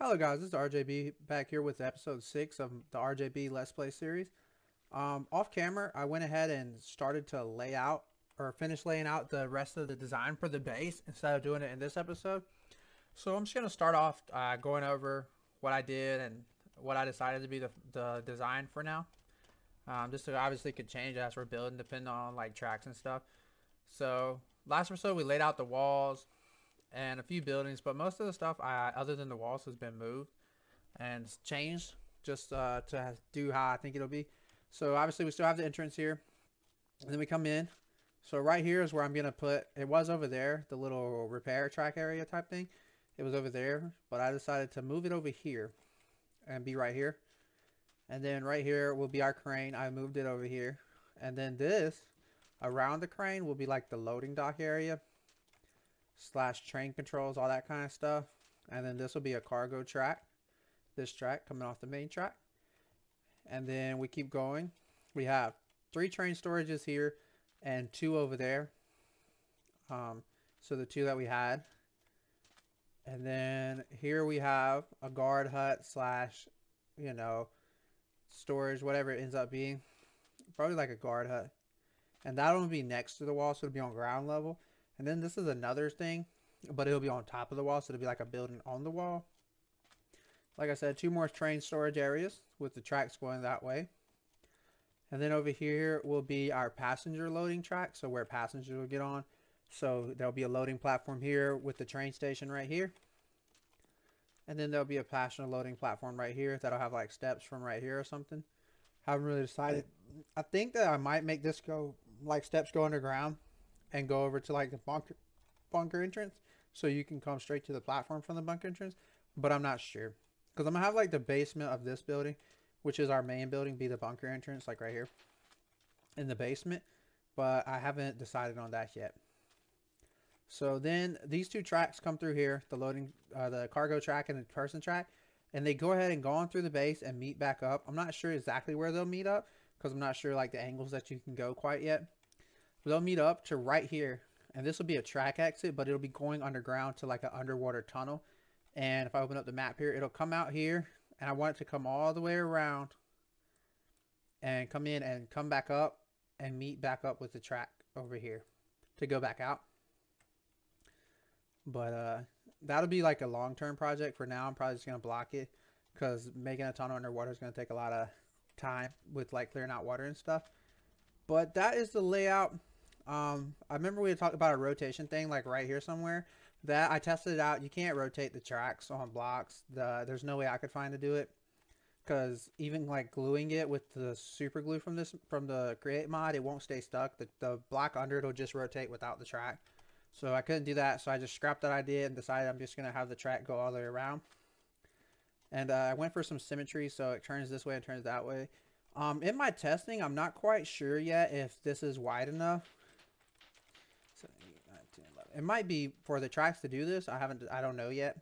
Hello guys, this is TheRJaBee back here with episode 6 of the RJB Let's Play series. Off camera, I went ahead and started to lay out or finish laying out the rest of the design for the base instead of doing it in this episode. So I'm just going to start off going over what I did and what I decided to be the design for now. Just so obviously could change as we're building depending on like tracks and stuff. So last episode we laid out the walls and a few buildings, but most of the stuff other than the walls has been moved and changed just to do how I think it'll be. So obviously we still have the entrance here, and then we come in. So right here is where I'm gonna put, it was over there, the little repair track area type thing. It was over there, but I decided to move it over here and be right here. And then right here will be our crane. I moved it over here. And then this around the crane will be like the loading dock area slash train controls, all that kind of stuff. And then this will be a cargo track, this track coming off the main track. And then we keep going. We have 3 train storages here and 2 over there. So the 2 that we had. And then here we have a guard hut slash, you know, storage, whatever it ends up being. Probably like a guard hut. And that'll be next to the wall, so it'll be on ground level. And then this is another thing, but it'll be on top of the wall, so it'll be like a building on the wall. Like I said, 2 more train storage areas with the tracks going that way. And then over here will be our passenger loading track, so where passengers will get on. So there'll be a loading platform here with the train station right here. And then there'll be a passenger loading platform right here that'll have like steps from right here or something. Haven't really decided. I think that I might make this go like steps go underground and go over to like the bunker entrance, so you can come straight to the platform from the bunker entrance. But I'm not sure, because I'm gonna have like the basement of this building, which is our main building, be the bunker entrance, like right here in the basement. But I haven't decided on that yet. So then these 2 tracks come through here, the loading, the cargo track and the person track, and they go ahead and go on through the base and meet back up. I'm not sure exactly where they'll meet up, because I'm not sure like the angles that you can go quite yet. But they'll meet up to right here, and this will be a track exit, but it'll be going underground to like an underwater tunnel. And if I open up the map here, it'll come out here, and I want it to come all the way around and come in and come back up and meet back up with the track over here to go back out. But that'll be like a long-term project. For now, I'm probably just gonna block it, because making a tunnel underwater is gonna take a lot of time with like clearing out water and stuff. But that is the layout. I remember we had talked about a rotation thing like right here somewhere. That I tested it out. You can't rotate the tracks on blocks. There's no way I could find to do it, because even like gluing it with the super glue from the create mod, it won't stay stuck. The block under it will just rotate without the track. So I couldn't do that, so I just scrapped that idea and decided I'm just gonna have the track go all the way around. And I went for some symmetry, so it turns this way and turns that way. In my testing, I'm not quite sure yet if this is wide enough. So, 9, 10, 11. It might be for the tracks to do this. I don't know yet.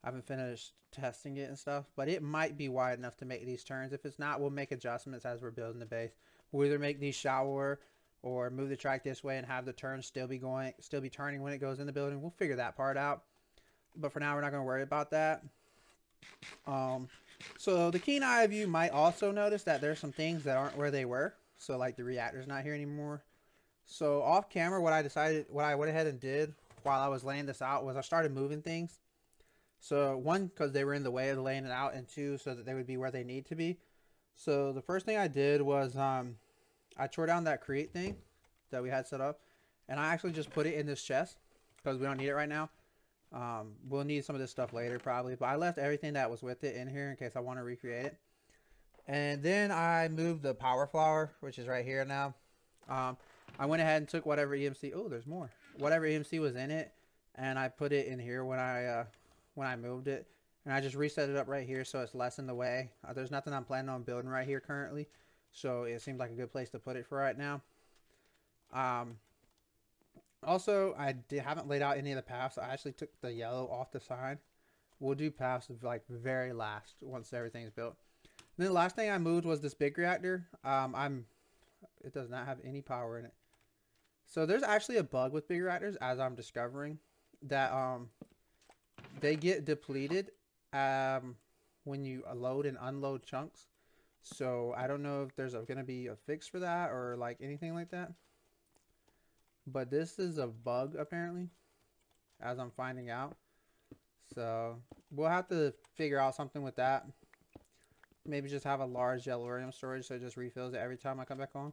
I haven't finished testing it and stuff, but it might be wide enough to make these turns. If it's not, we'll make adjustments as we're building the base. We'll either make these shallower or move the track this way and have the turns still be turning when it goes in the building. We'll figure that part out. But for now, we're not going to worry about that. So the keen eye of you might also notice that there's some things that aren't where they were. So like the reactor's not here anymore. So off camera, what I went ahead and did while I was laying this out was I started moving things. So 1, because they were in the way of laying it out, and 2, so that they would be where they need to be. So the first thing I did was I tore down that create thing that we had set up, and I actually just put it in this chest because we don't need it right now. We'll need some of this stuff later probably, but I left everything that was with it in here in case I want to recreate it. And then I moved the power flower, which is right here now. I went ahead and took whatever EMC, oh there's more, whatever EMC was in it, and I put it in here when I moved it, and I just reset it up right here so it's less in the way. There's nothing I'm planning on building right here currently, so it seemed like a good place to put it for right now. Also, I haven't laid out any of the paths. I actually took the yellow off the side. We'll do paths of like very last once everything's built. And then the last thing I moved was this big reactor. It does not have any power in it. So there's actually a bug with big reactors, as I'm discovering, that they get depleted when you load and unload chunks. So I don't know if there's going to be a fix for that or like anything like that. But this is a bug apparently, as I'm finding out. So we'll have to figure out something with that. Maybe just have a large Yellorium storage so it just refills it every time I come back on.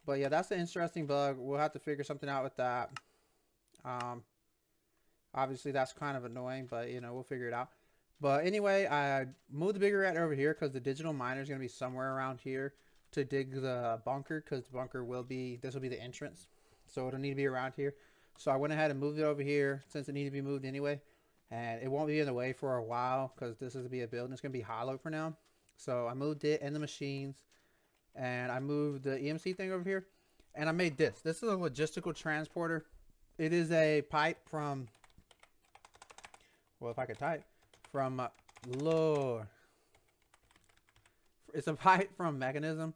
But yeah, that's an interesting bug. We'll have to figure something out with that. Obviously that's kind of annoying, but you know, we'll figure it out. But anyway, I moved the bigger rat over here because the digital miner is going to be somewhere around here to dig the bunker, because the bunker will be, this will be the entrance. So it'll need to be around here. So I went ahead and moved it over here since it needed to be moved anyway. And it won't be in the way for a while because this is to be a building. It's going to be hollow for now. So I moved it and the machines. And I moved the EMC thing over here. And I made this. This is a logistical transporter. It is a pipe from, well, if I could type, from Lord. It's a pipe from Mechanism.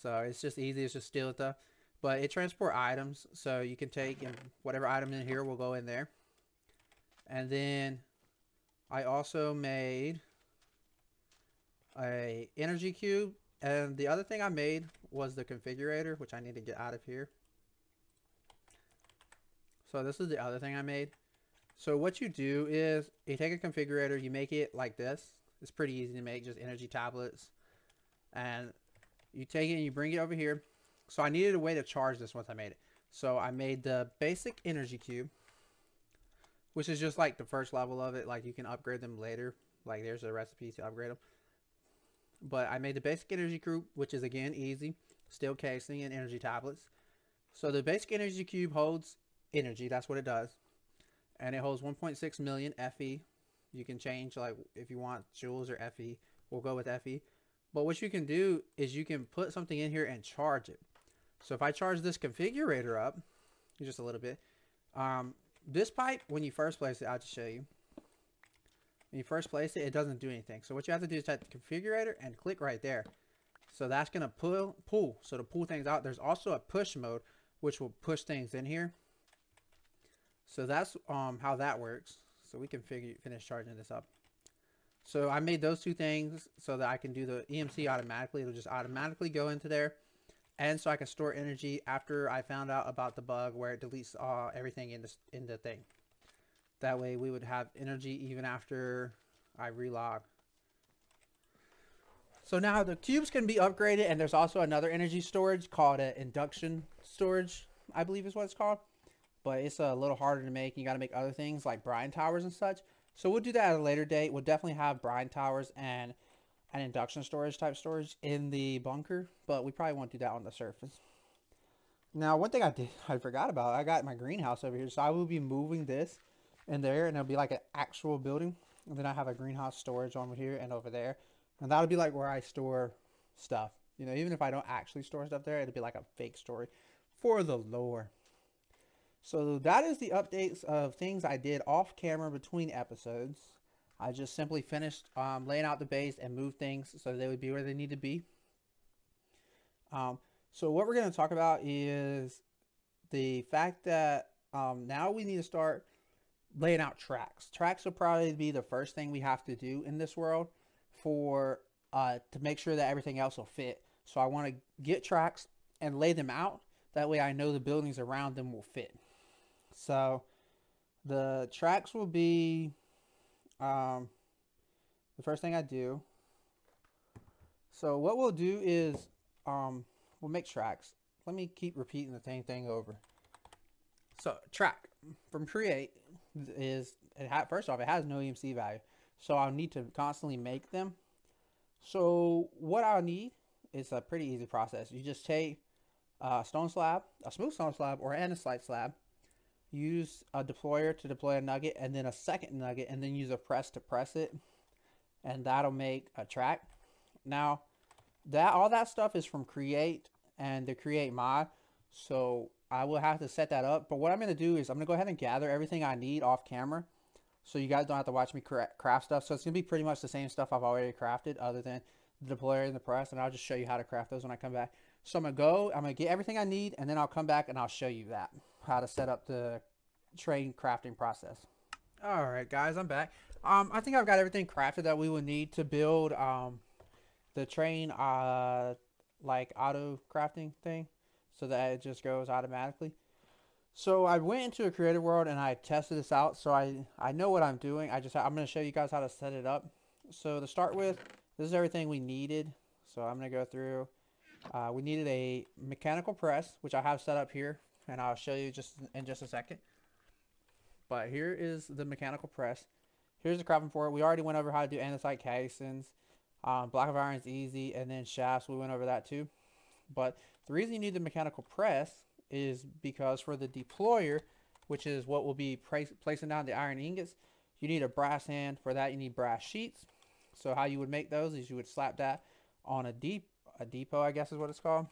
So it's just easy. It's just steel stuff. But it transports items. So you can take, and whatever item in here will go in there. And then I also made a energy cube. And the other thing I made was the configurator, which I need to get out of here. So this is the other thing I made. So what you do is you take a configurator, you make it like this. It's pretty easy to make, just energy tablets. And you take it and you bring it over here. So I needed a way to charge this once I made it. So I made the basic energy cube, which is just like the first level of it. Like you can upgrade them later. Like there's a recipe to upgrade them. But I made the basic energy cube, which is again easy. Steel casing and energy tablets. So the basic energy cube holds energy. That's what it does. And it holds 1.6 million FE. You can change like if you want joules or FE. We'll go with FE. But what you can do is you can put something in here and charge it. So if I charge this configurator up, just a little bit. This pipe, when you first place it, I'll just show you. When you first place it, it doesn't do anything. So what you have to do is type the configurator and click right there. So that's going to pull. So to pull things out, there's also a push mode, which will push things in here. So that's how that works. So we can finish charging this up. So I made those two things so that I can do the EMC automatically. It'll just automatically go into there. And so I can store energy after I found out about the bug where it deletes everything in the thing. That way we would have energy even after I relog. So now the cubes can be upgraded, and there's also another energy storage called an induction storage, I believe is what it's called. But it's a little harder to make. You got to make other things like brine towers and such. So we'll do that at a later date. We'll definitely have brine towers and an induction storage type storage in the bunker, but we probably won't do that on the surface. Now, one thing I forgot about, I got my greenhouse over here, so I will be moving this in there, and it'll be like an actual building. And then I have a greenhouse storage over here and over there, and that'll be like where I store stuff. You know, even if I don't actually store stuff there, it'll be like a fake story for the lore. So that is the updates of things I did off camera between episodes. I just simply finished laying out the base and moved things so they would be where they need to be. So what we're going to talk about is the fact that now we need to start laying out tracks. Tracks will probably be the first thing we have to do in this world for to make sure that everything else will fit. So I want to get tracks and lay them out. That way I know the buildings around them will fit. So the tracks will be the first thing I do. So what we'll do is we'll make tracks. Let me keep repeating the same thing over. So track from create is first off, it has no EMC value, so I'll need to constantly make them. So what I'll need is a pretty easy process. You just take a stone slab, a smooth stone slab, or a slide slab. Use a deployer to deploy a nugget, and then a second nugget, and then use a press to press it, and that'll make a track. Now all that stuff is from create and the create mod, so I will have to set that up. But what I'm going to do is I'm going to go ahead and gather everything I need off camera, so you guys don't have to watch me craft stuff. So it's going to be pretty much the same stuff I've already crafted, other than the deployer and the press, and I'll just show you how to craft those when I come back. So I'm going to get everything I need, and then I'll come back and I'll show you how to set up the train crafting process. All right, guys, I'm back. I think I've got everything crafted that we would need to build the train like auto crafting thing, so that it just goes automatically. So I went into a creative world and I tested this out, so I know what I'm doing. I'm going to show you guys how to set it up. So to start with, this is everything we needed. So I'm going to go through. We needed a mechanical press, which I have set up here, and I'll show you just in just a second. But here is the mechanical press. Here's the crafting for it. We already went over how to do andesite casings. Block of iron is easy, and then shafts, we went over that too. But the reason you need the mechanical press is because for the deployer, which is what will be placing down the iron ingots, you need a brass hand. For that, you need brass sheets. So how you would make those is you would slap that on a depot, I guess is what it's called,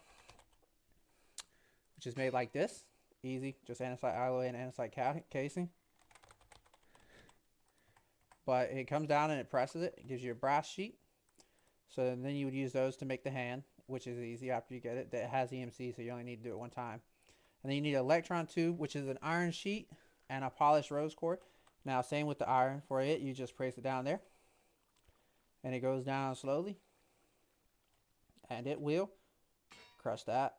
which is made like this. Easy, just andesite alloy and andesite casing. But it comes down and it presses it. It gives you a brass sheet. So then you would use those to make the hand, which is easy after you get it. That has EMC, so you only need to do it one time. And then you need an electron tube, which is an iron sheet and a polished rose quartz. Now, same with the iron. For it, you just place it down there. And it goes down slowly. And it will crush that.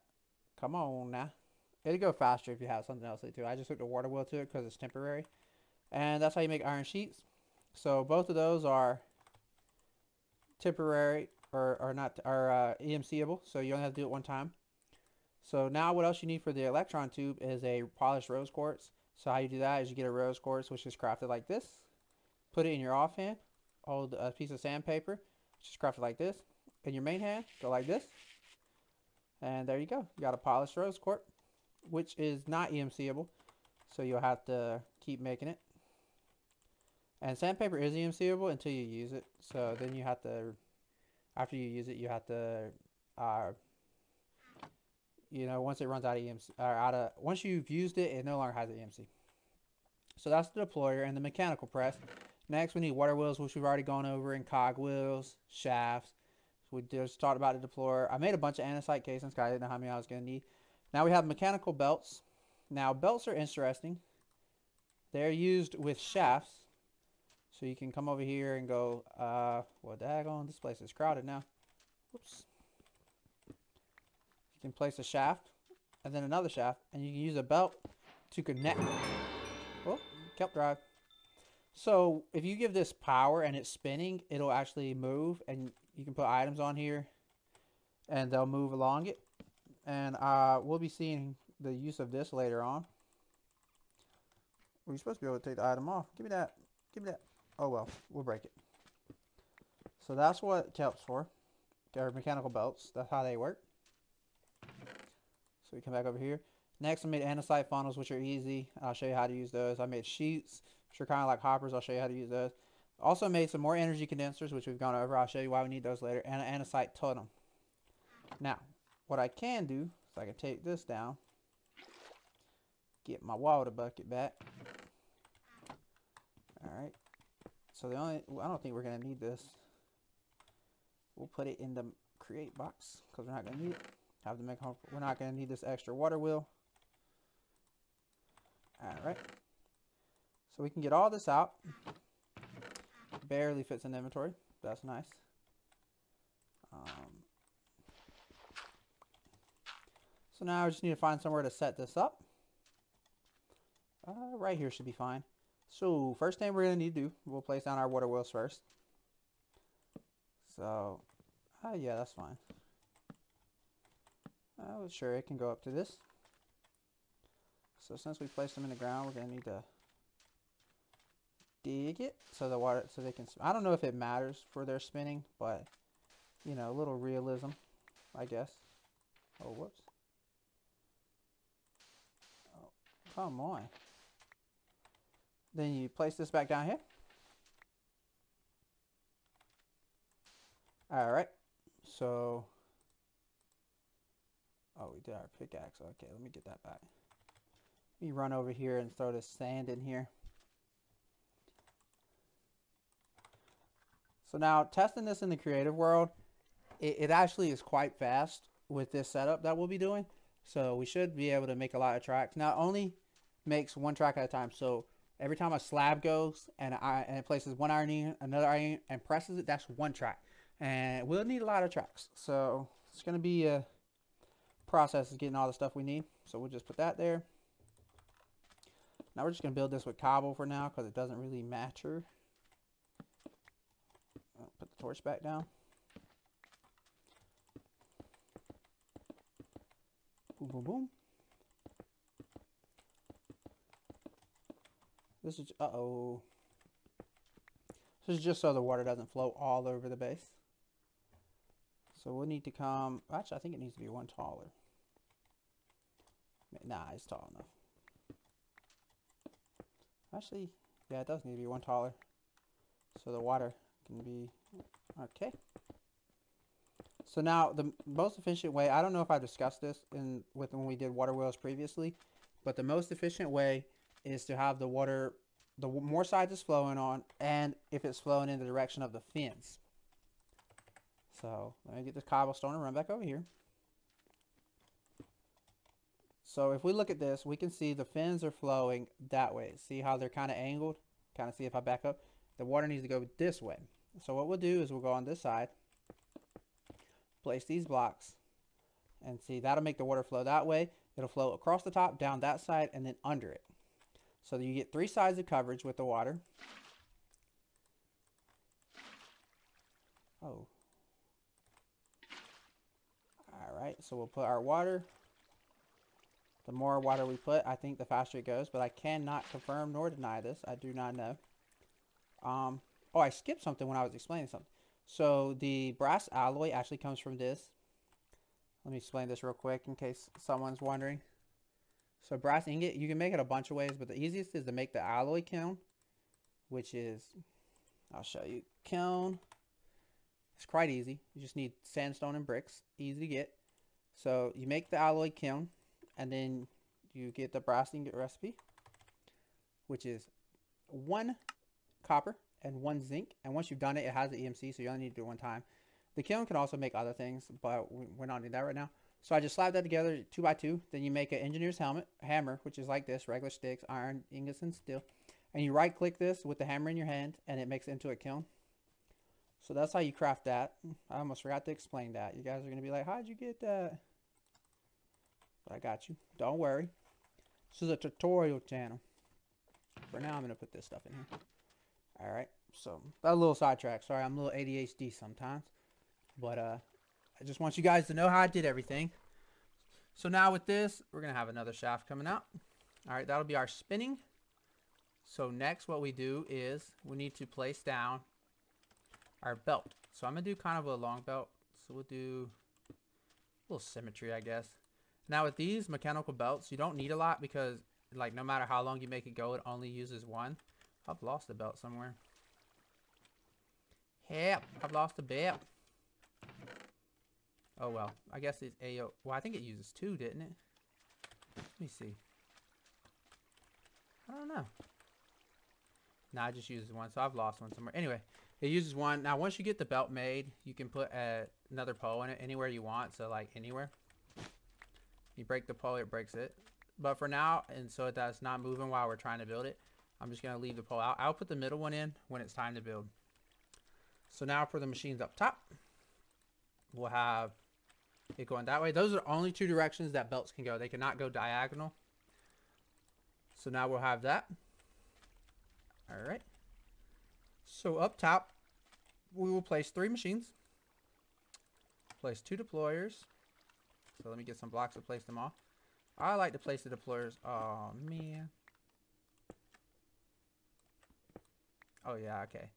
Come on now. It'll go faster if you have something else to do. I just hooked a water wheel to it because it's temporary. And that's how you make iron sheets. So both of those are temporary or not EMCable. So you only have to do it one time. So now what else you need for the electron tube is a polished rose quartz. So how you do that is you get a rose quartz, which is crafted like this. Put it in your offhand. Hold a piece of sandpaper, which is crafted like this. In your main hand, go like this. And there you go. You got a polished rose quartz, which is not EMCable. So you'll have to keep making it. And sandpaper is EMCable until you use it. So then you have to, after you use it, you have to, you know, once it runs out of EMC, once you've used it, it no longer has an EMC. So that's the deployer and the mechanical press. Next, we need water wheels, which we've already gone over, and cog wheels, shafts. So we just talked about the deployer. I made a bunch of andesite casings because I didn't know how many I was going to need. Now we have mechanical belts. Now belts are interesting. They're used with shafts. So you can come over here and go, well, daggone, this place is crowded now. Whoops. You can place a shaft and then another shaft, and you can use a belt to connect. Oh, kept drive. So if you give this power and it's spinning, it'll actually move, and you can put items on here and they'll move along it. And we'll be seeing the use of this later on. We're supposed to be able to take the item off. Give me that. Give me that. Oh well, we'll break it. So that's what it helps for. Our mechanical belts. That's how they work. So we come back over here. Next, I made andesite funnels, which are easy. I'll show you how to use those. I made sheets, which are kind of like hoppers. I'll show you how to use those. Also made some more energy condensers, which we've gone over. I'll show you why we need those later. And an andesite totem. Now, what I can do is I can take this down, get my water bucket back. Alright. So I don't think we're going to need this. We'll put it in the create box because we're not going to need it. We're not going to need this extra water wheel. Alright. So we can get all this out. Barely fits in the inventory. That's nice. So now I just need to find somewhere to set this up. Right here should be fine. So first thing we're going to need to do, we'll place down our water wheels first. So, yeah, that's fine. Sure, it can go up to this. So since we placed them in the ground, we're going to need to dig it so the water, so they can, I don't know if it matters for their spinning, but, you know, a little realism, I guess. Oh, whoops. Oh, come on. Then you place this back down here. Alright. So, oh, we did our pickaxe. Okay, let me get that back. Let me run over here and throw this sand in here. So now, testing this in the creative world, it actually is quite fast with this setup that we'll be doing. So we should be able to make a lot of tracks. Now, it only makes one track at a time. So Every time a slab goes and it places one iron in, another iron, and presses it, that's one track. And we'll need a lot of tracks. So it's going to be a process of getting all the stuff we need. So we'll just put that there. Now we're just going to build this with cobble for now because it doesn't really matter. I'll put the torch back down. Boom, boom, boom. This is, uh-oh. This is just so the water doesn't flow all over the base. So we'll need to come, actually I think it needs to be one taller. Nah, it's tall enough. Actually, yeah, it does need to be one taller. So the water can be, okay. So now the most efficient way, I don't know if I discussed this when we did water wheels previously, but the most efficient way is to have the water, the more sides it's flowing on, and if it's flowing in the direction of the fins. So let me get this cobblestone and run back over here. So if we look at this, we can see the fins are flowing that way. See how they're kind of angled? Kind of see if I back up. The water needs to go this way. So what we'll do is we'll go on this side, place these blocks, and see that'll make the water flow that way. It'll flow across the top, down that side, and then under it. So you get 3 sides of coverage with the water. Oh. Alright, so we'll put our water. The more water we put, I think the faster it goes, but I cannot confirm nor deny this. I do not know. Oh, I skipped something when I was explaining something. So the brass alloy actually comes from this. Let me explain this real quick in case someone's wondering. So brass ingot, you can make it a bunch of ways, but the easiest is to make the alloy kiln, which is, I'll show you, kiln. It's quite easy. You just need sandstone and bricks, easy to get. So you make the alloy kiln, and then you get the brass ingot recipe, which is 1 copper and 1 zinc. And once you've done it, it has the EMC, so you only need to do it 1 time. The kiln can also make other things, but we're not doing that right now. So I just slap that together 2 by 2. Then you make an engineer's hammer, which is like this, regular sticks, iron, ingots, and steel. And you right click this with the hammer in your hand, and it makes it into a kiln. So that's how you craft that. I almost forgot to explain that. You guys are going to be like, how'd you get that? But I got you. Don't worry. This is a tutorial channel. For now, I'm going to put this stuff in here. Alright, so that a little sidetrack. Sorry, I'm a little ADHD sometimes. But I just want you guys to know how I did everything. So now with this, we're going to have another shaft coming out. Alright, that'll be our spinning. So next what we do is we need to place down our belt. So I'm going to do kind of a long belt. So we'll do a little symmetry, I guess. Now with these mechanical belts, you don't need a lot because like no matter how long you make it go, it only uses 1. I've lost the belt somewhere. Help! I've lost the belt. Oh well, I guess it's AO. Well, I think it uses 2, didn't it? Let me see. I don't know. Nah, it just uses 1, so I've lost 1 somewhere. Anyway, it uses 1. Now, once you get the belt made, you can put another pole in it anywhere you want. So, like, anywhere. You break the pole, it breaks it. But for now, and so that's not moving while we're trying to build it, I'm just going to leave the pole out. I'll put the middle one in when it's time to build. So now for the machines up top, we'll have it going that way. Those are the only 2 directions that belts can go. They cannot go diagonal. So now we'll have that. All right. So up top, we will place 3 machines. Place 2 deployers. So let me get some blocks to place them off. I like to place the deployers. Oh, man. Oh, yeah, okay.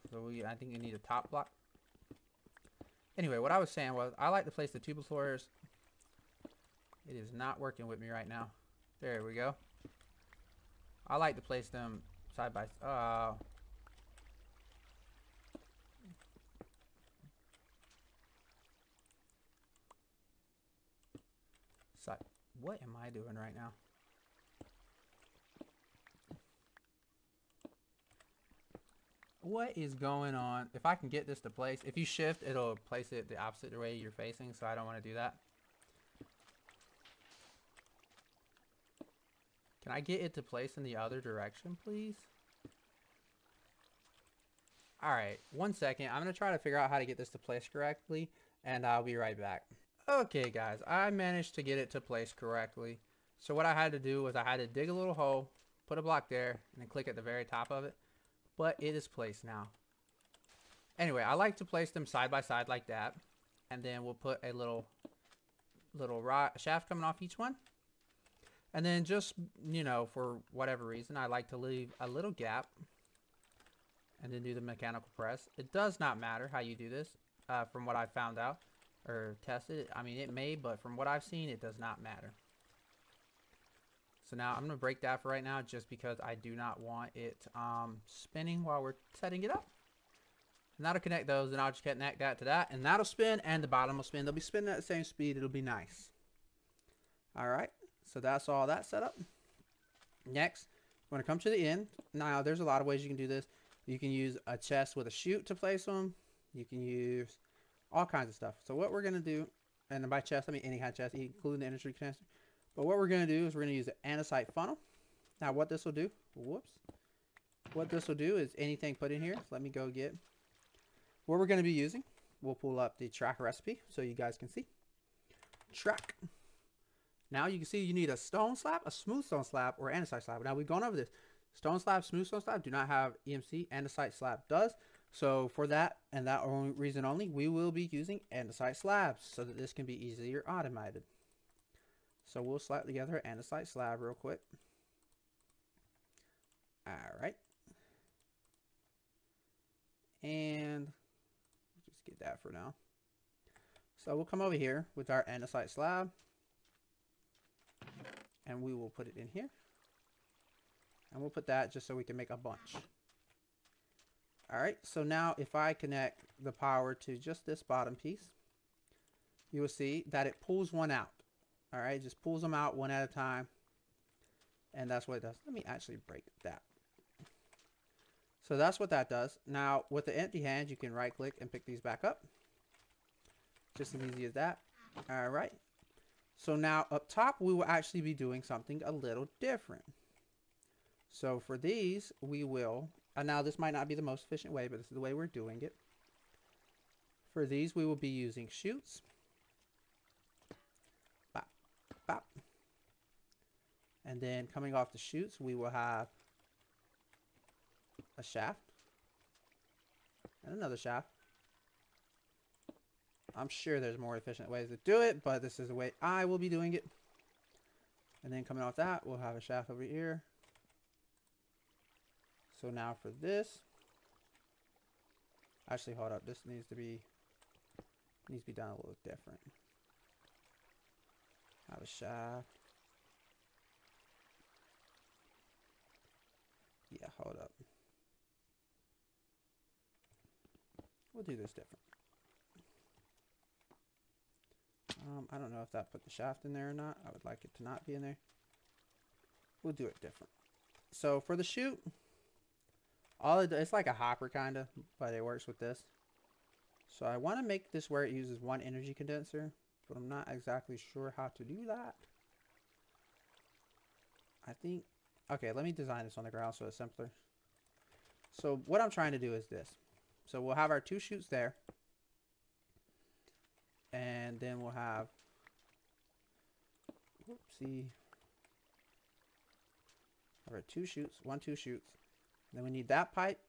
So I think you need a top block. Anyway, what I was saying was I like to place the 2 deployers. It is not working with me right now. There we go. I like to place them side by side. What am I doing right now? What is going on? If I can get this to place, if you shift, it'll place it the opposite way you're facing, so I don't want to do that. Can I get it to place in the other direction, please? Alright, 1 second. I'm going to try to figure out how to get this to place correctly, and I'll be right back. Okay, guys, I managed to get it to place correctly. So what I had to do was I had to dig a little hole, put a block there, and then click at the very top of it. But it is placed now. Anyway, I like to place them side by side like that. And then we'll put a little shaft coming off each one. And then just, you know, for whatever reason, I like to leave a little gap. And then do the mechanical press. It does not matter how you do this, from what I've found out or tested. I mean, it may, but from what I've seen, it does not matter. So now I'm going to break that for right now just because I do not want it spinning while we're setting it up. And that'll connect those, and I'll just connect that to that, and that'll spin, and the bottom will spin. They'll be spinning at the same speed. It'll be nice. Alright, so that's all that set up. Next, when it comes to the end, now there's a lot of ways you can do this. You can use a chest with a chute to place them. You can use all kinds of stuff. So what we're going to do, and by chest, I mean any kind of chest, including the energy canister. But what we're going to do is we're going to use an andesite funnel. Now what this will do, whoops. What this will do is anything put in here. Let me go get what we're going to be using. We'll pull up the track recipe so you guys can see. Track. Now you can see you need a stone slab, a smooth stone slab, or andesite slab. Now we've gone over this. Stone slab, smooth stone slab do not have EMC. Andesite slab does. So for that and that only reason only, we will be using andesite slabs so that this can be easier automated. So we'll slap together an andesite slab real quick. Alright. And just get that for now. So we'll come over here with our andesite slab. And we will put it in here. And we'll put that just so we can make a bunch. Alright, so now if I connect the power to just this bottom piece, you will see that it pulls one out. Alright, just pulls them out one at a time. And that's what it does. Let me actually break that. So that's what that does. Now, with the empty hand, you can right click and pick these back up. Just as easy as that. Alright. So now up top, we will actually be doing something a little different. So for these, we will, and now this might not be the most efficient way, but this is the way we're doing it. For these, we will be using chutes. Bop, bop. And then coming off the chutes, we will have a shaft. And another shaft. I'm sure there's more efficient ways to do it, but this is the way I will be doing it. And then coming off that, we'll have a shaft over here. So now for this, actually hold up, this needs to be done a little different. Have a shaft. Yeah, hold up. We'll do this different. I don't know if that put the shaft in there or not. I would like it to not be in there. We'll do it different. So for the chute, it's like a hopper kind of, but it works with this. So I want to make this where it uses one energy condenser, but I'm not exactly sure how to do that. I think, okay, let me design this on the ground so it's simpler. So what I'm trying to do is this. So we'll have our two chutes there. And then we'll have, whoopsie, have our two chutes, two chutes. Then we need that pipe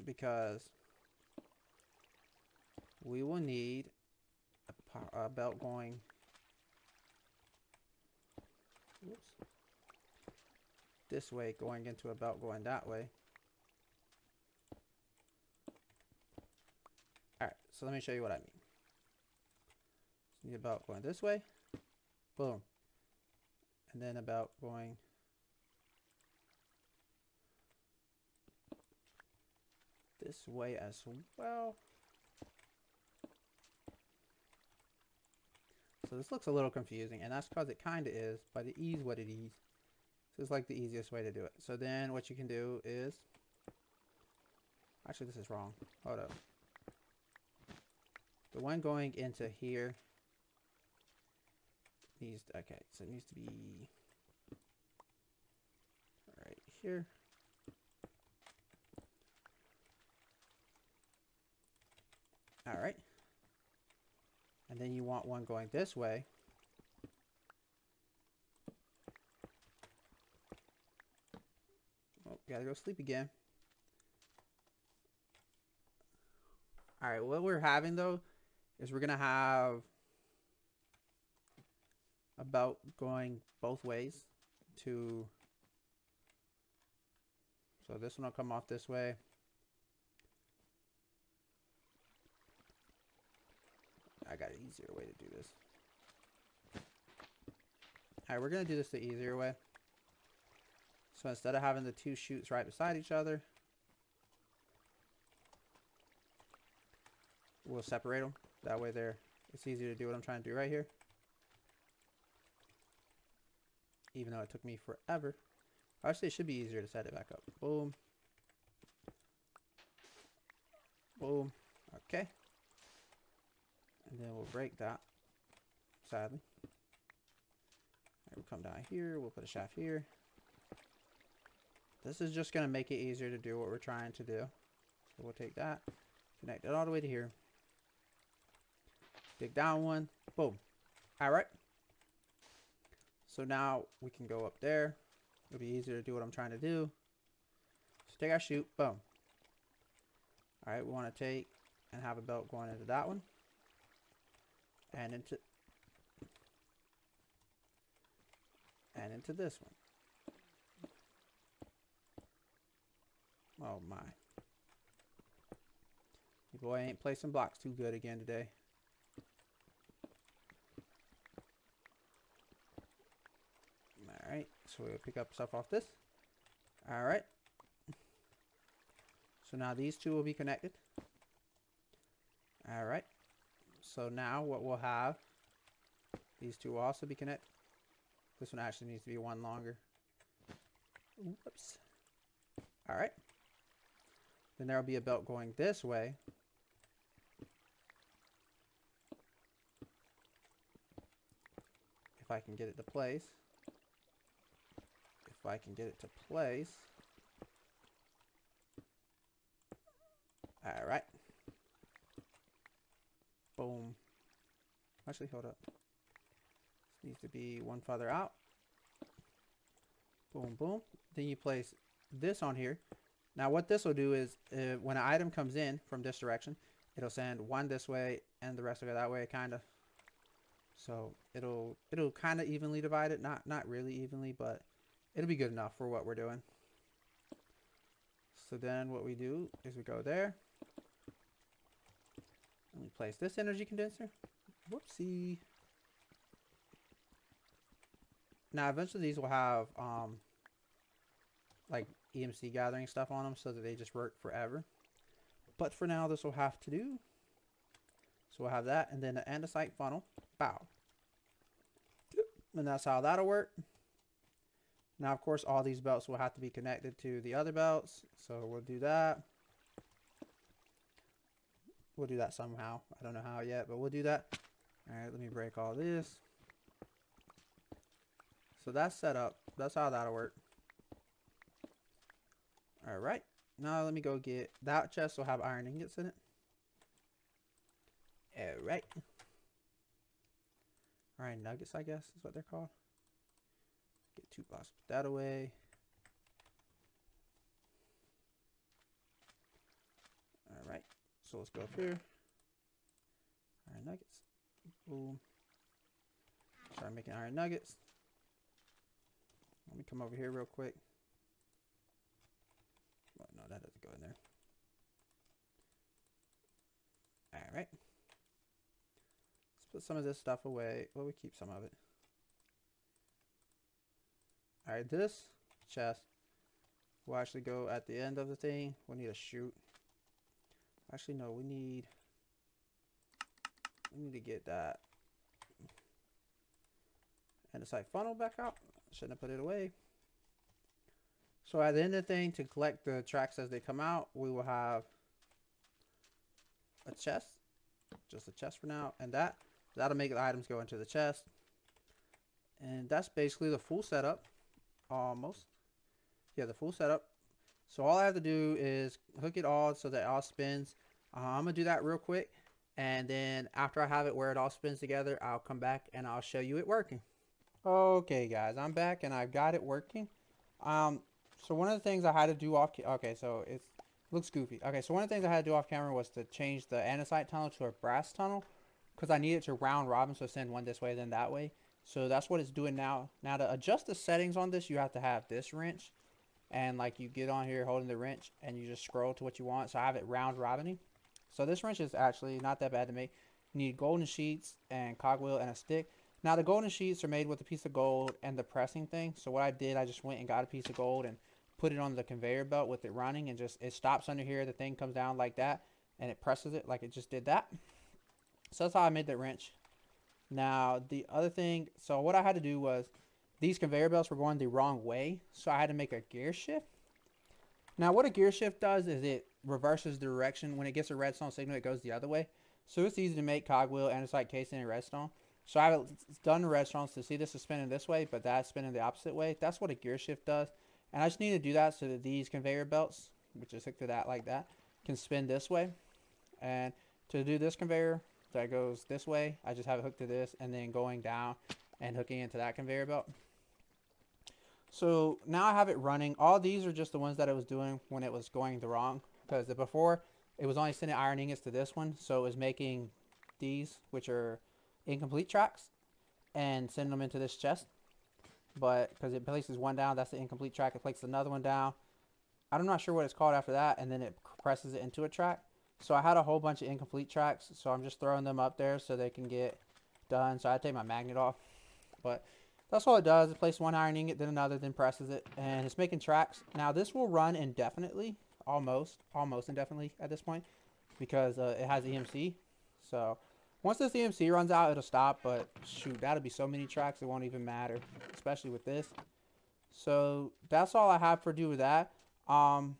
because we will need a belt going, whoops, this way, going into a belt going that way. Alright, so let me show you what I mean. Need a belt going this way, boom, and then a belt going this way as well. So this looks a little confusing, and that's because it kind of is, but it is what it is. This is like the easiest way to do it. So then what you can do is, actually this is wrong, hold up. The one going into here needs, okay, so it needs to be here. All right. And then you want one going this way. Oh, gotta go sleep again. All right, what we're having though is we're gonna have a belt going both ways to, so this one will come off this way. I got an easier way to do this. All right, we're gonna do this the easier way. So instead of having the two chutes right beside each other, we'll separate them. That way it's easier to do what I'm trying to do right here. Even though it took me forever. Actually, it should be easier to set it back up. Boom. Boom. Okay. And then we'll break that, sadly. Right, we'll come down here. We'll put a shaft here. This is just going to make it easier to do what we're trying to do. So we'll take that, connect it all the way to here. Dig down one. Boom. All right. So now we can go up there. It'll be easier to do what I'm trying to do. So take our chute. Boom. All right. We want to take and have a belt going into that one. And into this one. Oh my. Your boy ain't placing blocks too good again today. Alright, so we'll pick up stuff off this. Alright. So now these two will be connected. Alright. So now what we'll have, these two will also be connected. This one actually needs to be one longer. Whoops. Alright. Then there will be a belt going this way. If I can get it to place. If I can get it to place. Alright. Boom. Actually, hold up. This needs to be one farther out. Boom, boom. Then you place this on here. Now what this will do is when an item comes in from this direction, it'll send one this way and the rest of it that way, kind of. So it'll kind of evenly divide it. Not really evenly, but it'll be good enough for what we're doing. So then what we do is we go there. And we place this energy condenser. Whoopsie. Now eventually these will have like EMC gathering stuff on them so that they just work forever. But for now this will have to do. So we'll have that and then the andesite funnel. Bow. And that's how that'll work. Now of course all these belts will have to be connected to the other belts. So we'll do that. We'll do that somehow. I don't know how yet, but we'll do that. Alright, let me break all this. So that's set up. That's how that'll work. Alright. Now let me go get... That chest will have iron ingots in it. Alright. Iron nuggets, I guess, is what they're called. Get 2 blocks. Put that away. Alright. So let's go up here. Iron nuggets. Boom. Start making iron nuggets. Let me come over here real quick. Well, no, that doesn't go in there. Alright. Let's put some of this stuff away. Well, we keep some of it. Alright, this chest will actually go at the end of the thing. We'll need a chute. Actually, no, we need to get that andesite funnel back out. Shouldn't have put it away. So at the end of the thing, to collect the tracks as they come out, we will have a chest. Just a chest for now. And that'll make the items go into the chest. And that's basically the full setup. Almost. Yeah, the full setup. So all I have to do is hook it all so that it all spins. I'm gonna do that real quick, and then after I have it where it all spins together, I'll come back and I'll show you it working. Okay, guys, I'm back and I've got it working. Um, so one of the things I had to do off, okay, so it looks goofy. Okay, so one of the things I had to do off camera was to change the andesite tunnel to a brass tunnel because I needed to round robin, so send one this way, then that way. So that's what it's doing now. Now to adjust the settings on this, you have to have this wrench, and like you get on here holding the wrench and you just scroll to what you want. So I have it round robining. So this wrench is actually not that bad to make. You need golden sheets and cogwheel and a stick. Now the golden sheets are made with a piece of gold and the pressing thing. So what I did, I just went and got a piece of gold and put it on the conveyor belt with it running, and just it stops under here. The thing comes down like that and it presses it like it just did that. So that's how I made that wrench. Now the other thing, so what I had to do was these conveyor belts were going the wrong way, so I had to make a gear shift. Now what a gear shift does is it reverses the direction. When it gets a redstone signal, it goes the other way. So it's easy to make cogwheel, andesite casing, and redstone. So I have done the redstones to see this is spinning this way, but that's spinning the opposite way. That's what a gear shift does. And I just need to do that so that these conveyor belts, which is hooked to that like that, can spin this way. And to do this conveyor that goes this way, I just have it hooked to this and then going down and hooking into that conveyor belt. So now I have it running. All these are just the ones that it was doing when it was going the wrong, because before it was only sending iron ingots to this one, so it was making these, which are incomplete tracks, and sending them into this chest. But because it places one down, that's the incomplete track. It places another one down. I'm not sure what it's called after that, and then it presses it into a track. So I had a whole bunch of incomplete tracks, so I'm just throwing them up there so they can get done. So I take my magnet off, but that's all it does. It places one iron ingot, then another, then presses it, and it's making tracks. Now this will run indefinitely, almost indefinitely at this point, because it has EMC. So once this EMC runs out, it'll stop, but shoot, that'll be so many tracks it won't even matter, especially with this. So that's all I have for do with that. I'm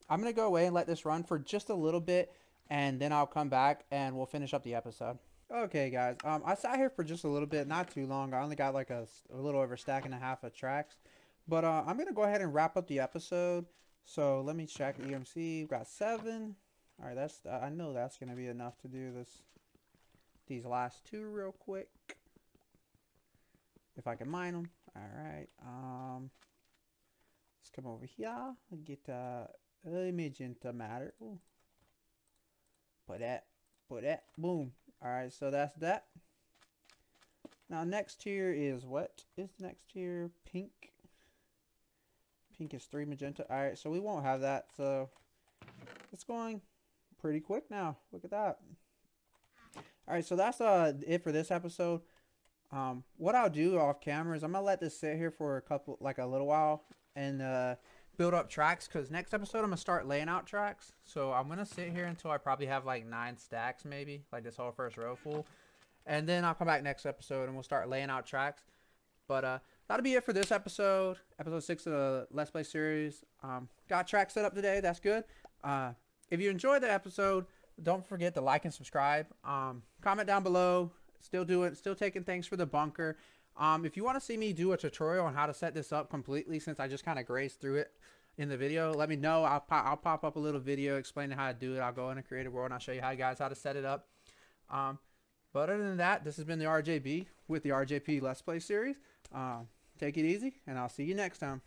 gonna go away and let this run for just a little bit, and then I'll come back and we'll finish up the episode. Okay, guys, I sat here for just a little bit, not too long. I only got like a little over a stack and a half of tracks, but I'm gonna go ahead and wrap up the episode. So let me check EMC. We've got 7. All right, that's I know that's gonna be enough to do these last 2 real quick, if I can mine them. All right, let's come over here and get image into matter. Ooh. Put that, boom. All right, so that's that. Now next tier is, what is the next tier? Pink. Pink is 3 magenta. All right, so we won't have that. So it's going pretty quick now. Look at that. All right, so that's it for this episode. What I'll do off camera is I'm gonna let this sit here for a little while, and build up tracks, because next episode I'm gonna start laying out tracks. So I'm gonna sit here until I probably have like 9 stacks, maybe like this whole first row full, and then I'll come back next episode and we'll start laying out tracks. But that'll be it for this episode 6 of the Let's Play series. Got tracks set up today. That's good. If you enjoyed the episode, don't forget to like and subscribe. Comment down below. Still taking things for the bunker. If you want to see me do a tutorial on how to set this up completely, since I just kind of grazed through it in the video, let me know. I'll pop up a little video explaining how to do it. I'll go in a creative world and I'll show you guys how to set it up. But other than that, this has been the RJB with the RJP Let's Play series. Take it easy, and I'll see you next time.